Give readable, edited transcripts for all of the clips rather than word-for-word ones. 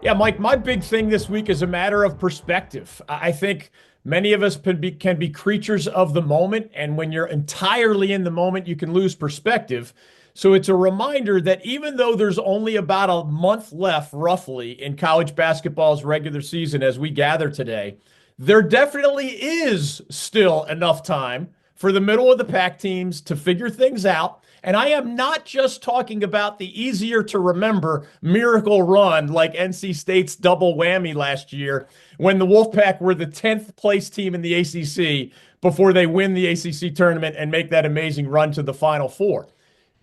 Yeah, Mike, my big thing this week is a matter of perspective. I think many of us can be creatures of the moment, and when you're entirely in the moment, you can lose perspective. So it's a reminder that even though there's only about a month left, roughly, in college basketball's regular season as we gather today, there definitely is still enough time for the middle of the pack teams to figure things out. And I am not just talking about the easier to remember miracle run like NC State's double whammy last year when the Wolfpack were the 10th place team in the ACC before they win the ACC tournament and make that amazing run to the Final Four.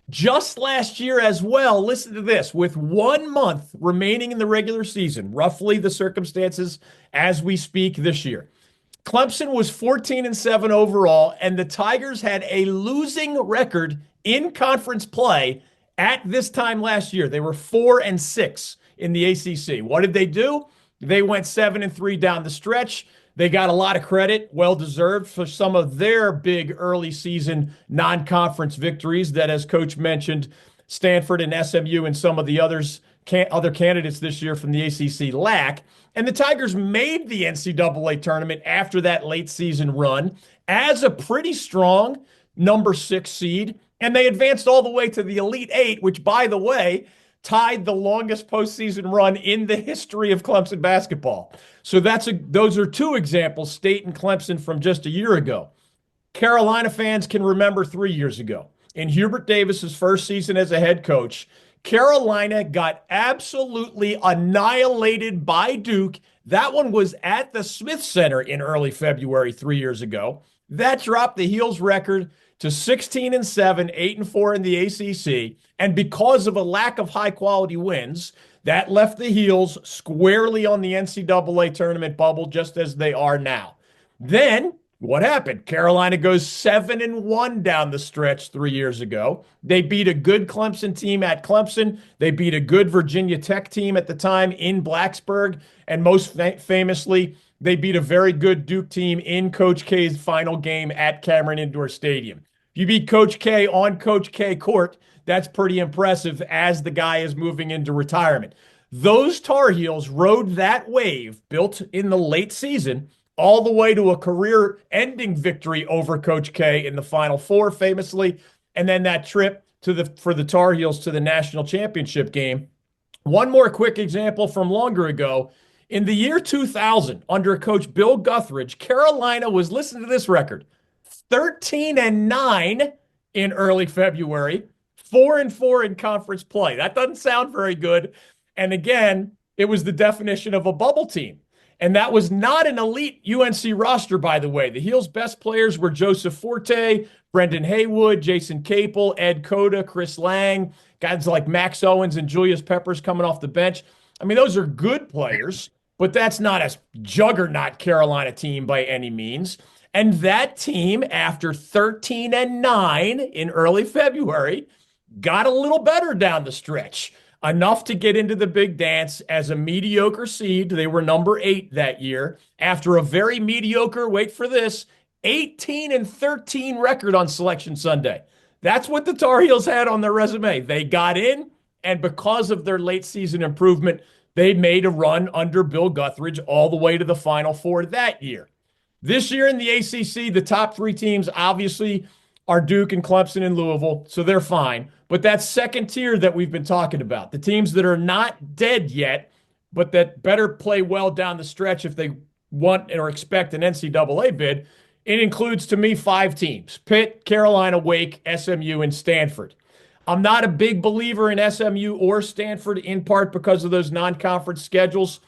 Just last year as well, listen to this, with 1 month remaining in the regular season, roughly the circumstances as we speak this year. Clemson was 14-7 overall, and the Tigers had a losing record in conference play at this time last year. They were 4-6 in the ACC. What did they do? They went 7-3 down the stretch. They got a lot of credit, well deserved, for some of their big early season non-conference victories that, as Coach mentioned, Stanford and SMU and some of the other candidates this year from the ACC lack. And the Tigers made the NCAA tournament after that late season run as a pretty strong number 6 seed. And they advanced all the way to the Elite Eight, which, by the way, tied the longest postseason run in the history of Clemson basketball. So those are two examples, State and Clemson, from just a year ago. Carolina fans can remember 3 years ago. In Hubert Davis's first season as a head coach, Carolina got absolutely annihilated by Duke. That one was at the Smith Center in early February 3 years ago. That dropped the Heels record to 16-7, 8-4 in the ACC. And because of a lack of high quality wins, that left the Heels squarely on the NCAA tournament bubble, just as they are now. Then what happened? Carolina goes 7-1 down the stretch 3 years ago. They beat a good Clemson team at Clemson. They beat a good Virginia Tech team at the time in Blacksburg. And most famously, they beat a very good Duke team in Coach K's final game at Cameron Indoor Stadium. If you beat Coach K on Coach K court, that's pretty impressive as the guy is moving into retirement. Those Tar Heels rode that wave built in the late season all the way to a career-ending victory over Coach K in the Final Four, famously, and then that trip for the Tar Heels to the national championship game. One more quick example from longer ago. In the year 2000, under Coach Bill Guthridge, Carolina was, listen to this record, 13-9 in early February, 4-4 in conference play. That doesn't sound very good. And again, it was the definition of a bubble team. And that was not an elite UNC roster, by the way. The Heels' best players were Joseph Forte, Brendan Haywood, Jason Capel, Ed Cota, Chris Lang, guys like Max Owens and Julius Peppers coming off the bench. I mean, those are good players, but that's not a juggernaut Carolina team by any means. And that team, after 13-9 in early February, got a little better down the stretch, enough to get into the big dance as a mediocre seed. They were number 8 that year after a very mediocre, wait for this, 18-13 record on Selection Sunday. That's what the Tar Heels had on their resume. They got in, and because of their late season improvement, they made a run under Bill Guthridge all the way to the Final Four that year. This year in the ACC, the top 3 teams obviously are Duke and Clemson and Louisville, so they're fine. But that second tier that we've been talking about, the teams that are not dead yet, but that better play well down the stretch if they want or expect an NCAA bid, it includes, to me, 5 teams: Pitt, Carolina, Wake, SMU, and Stanford. I'm not a big believer in SMU or Stanford, in part because of those non-conference schedules,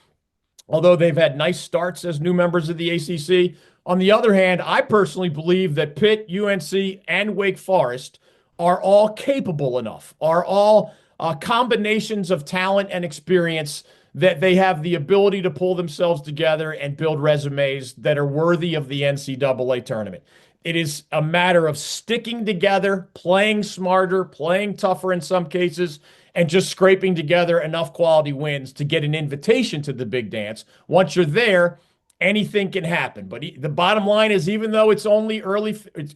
although they've had nice starts as new members of the ACC. On the other hand, I personally believe that Pitt, UNC, and Wake Forest are all capable enough, are all combinations of talent and experience that they have the ability to pull themselves together and build resumes that are worthy of the NCAA tournament. It is a matter of sticking together, playing smarter, playing tougher in some cases, and just scraping together enough quality wins to get an invitation to the big dance. Once you're there, anything can happen. But the bottom line is, even though it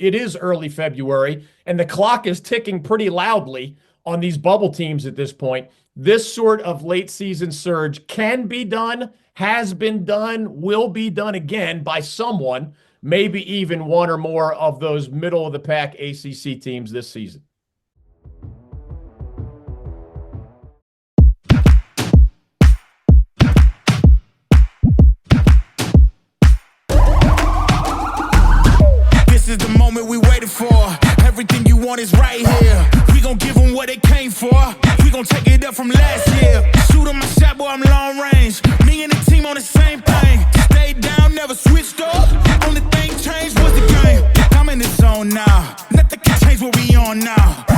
is early February and the clock is ticking pretty loudly on these bubble teams at this point. This sort of late season surge can be done, has been done, will be done again by someone, maybe even one or more of those middle of the pack ACC teams this season. This is the moment we waited for. Everything you want is right here. We gon' give them what they came for. We gon' take it up from last year. Shoot 'em my shot, boy, I'm long range. Me and the team on the same thing. Stayed down, never switched up. Only thing changed was the game. I'm in the zone now. Nothing can change what we on now.